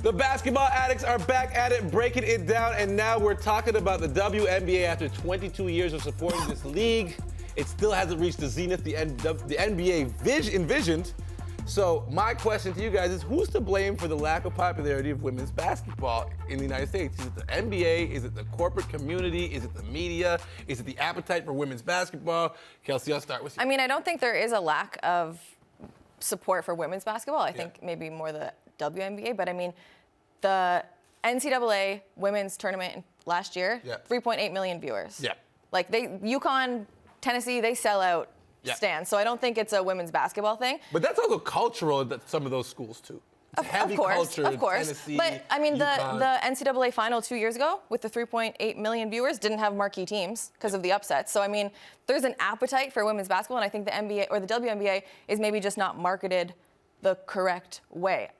The basketball addicts are back at it, breaking it down, and now we're talking about the WNBA after 22 years of supporting this league. It still hasn't reached the zenith the NBA envisioned. So my question to you guys is, who's to blame for the lack of popularity of women's basketball in the United States? Is it the NBA? Is it the corporate community? Is it the media? Is it the appetite for women's basketball? Kelsey, I'll start with you. I mean, I don't think there is a lack of support for women's basketball. I think maybe more the WNBA, but I mean, the NCAA women's tournament last year, 3.8 million viewers. Yeah. Like UConn, Tennessee, they sell out stands. So I don't think it's a women's basketball thing. But that's also cultural at some of those schools too. It's heavy culture, of course. Tennessee, but I mean, UConn. the NCAA final 2 years ago with the 3.8 million viewers didn't have marquee teams because of the upsets. So I mean, there's an appetite for women's basketball, and I think the NBA or the WNBA is maybe just not marketed the correct way.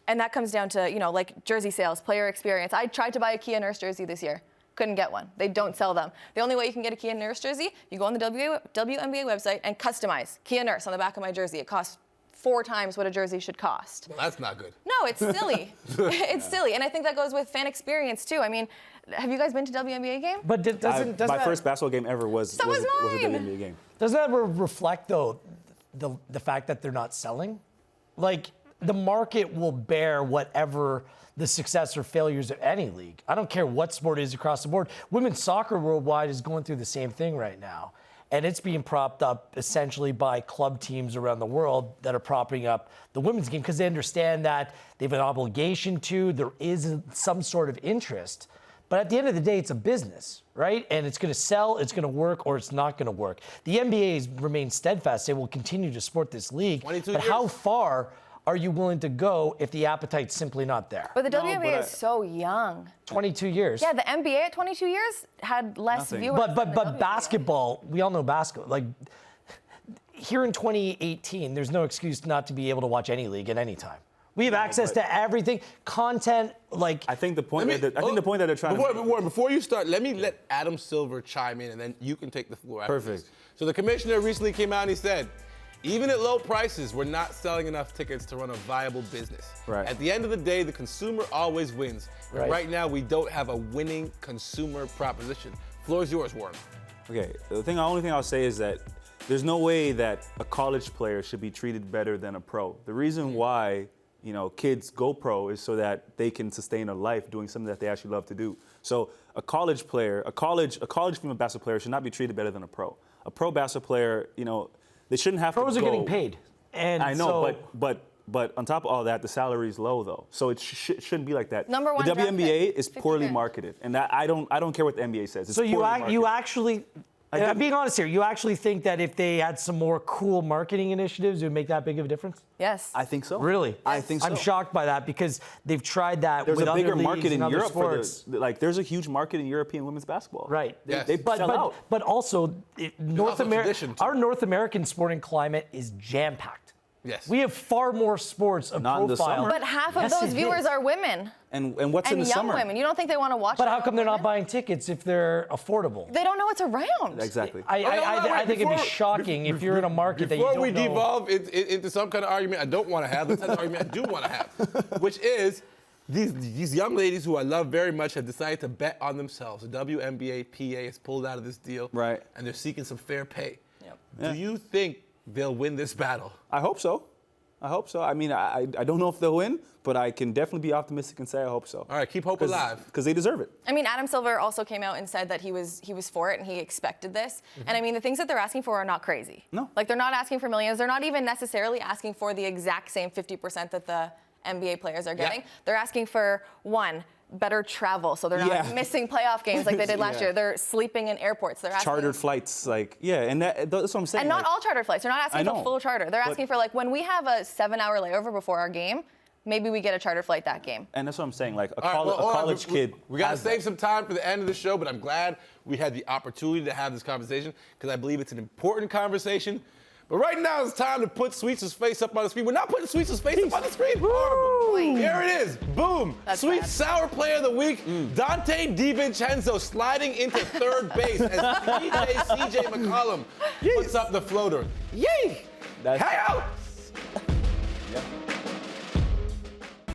And that comes down to, like jersey sales, player experience. I tried to buy a Kia Nurse jersey this year. Couldn't get one. They don't sell them. The only way you can get a Kia Nurse jersey, you go on the WNBA website and customize Kia Nurse on the back of my jersey. It costs 4 times what a jersey should cost. Well, that's not good. No, it's silly. It's silly. And I think that goes with fan experience, too. I mean, have you guys been to WNBA game? But my first basketball game ever was a WNBA game. Does that reflect, though, the fact that they're not selling? Like, the market will bear whatever the success or failures of any league. I don't care what sport it is across the board. Women's soccer worldwide is going through the same thing right now. And it's being propped up essentially by club teams around the world that are propping up the women's game because they understand that they have an obligation to, there is some sort of interest. But at the end of the day, it's a business, right? And it's going to sell, it's going to work, or it's not going to work. The NBA has remained steadfast. They will continue to support this league. But how far are you willing to go if the appetite's simply not there? But the WNBA is so young. 22 years. Yeah, the NBA at 22 years had less viewers. But basketball, we all know basketball. Like here in 2018, there's no excuse not to be able to watch any league at any time. We have access to everything, content. Like I think the point that they're trying to make. Before you start, let Adam Silver chime in, and then you can take the floor. Perfect. So the commissioner recently came out and he said, even at low prices, we're not selling enough tickets to run a viable business. Right. At the end of the day, the consumer always wins. Right. Right now, we don't have a winning consumer proposition. Floor is yours, Warren. Okay, the only thing I'll say is that there's no way that a college player should be treated better than a pro. The reason why kids go pro is so that they can sustain a life doing something that they actually love to do. So a college player, a college female basketball player should not be treated better than a pro. A pro basketball player, they shouldn't have Pros to go. are getting paid. And I know, but on top of all that, the salary is low though, so it shouldn't be like that. Number one the draft WNBA pick, is poorly marketed, and that I don't care what the NBA says. It's so you marketed. actually, I'm being honest here, you actually think that if they had some more cool marketing initiatives, it would make that big of a difference? Yes. I think so. Really? Yes. I think so. I'm shocked by that because they've tried that There's with a bigger other market leagues in and other Europe sports. there's a huge market in European women's basketball. Right. They sell out. But also, our North American sporting climate is jam-packed. Yes. We have far more sports of Not in the profile. summer. But half of those viewers are women. And what's in the young summer? women. You don't think they want to watch But how come they're not buying tickets if they're affordable? They don't know it's around. Exactly. I think it'd be shocking if you're in a market that you don't know. Before we devolve into some kind of argument I don't want to have, let's have an argument I do want to have, which is these young ladies who I love very much have decided to bet on themselves. The WNBA PA has pulled out of this deal. Right. And they're seeking some fair pay. Yep. Do you think they'll win this battle? I hope so. I mean, I don't know if they'll win, but I can definitely be optimistic and say I hope so. All right, keep hope alive. Because they deserve it. I mean, Adam Silver also came out and said that he was for it and he expected this. And I mean, the things that they're asking for are not crazy. No. Like, they're not asking for millions. They're not even necessarily asking for the exact same 50% that the NBA players are getting. Yeah. They're asking for, one, better travel, so they're not missing playoff games like they did last year. They're sleeping in airports. They're asking chartered flights, and that's what I'm saying. And not all chartered flights. They're not asking for full charter. They're asking for, like, when we have a 7-hour layover before our game, maybe we get a charter flight that game. And that's what I'm saying. Like a college kid. We got to save some time for the end of the show, but I'm glad we had the opportunity to have this conversation because I believe it's an important conversation. But right now it's time to put Sweets' face up on the screen. We're not putting Sweets' face up on the screen. Horrible. Here it is. Boom. Sweet Sour Player of the Week. Dante DiVincenzo sliding into third base as CJ McCollum puts up the floater. Yay! Hangout! Yeah.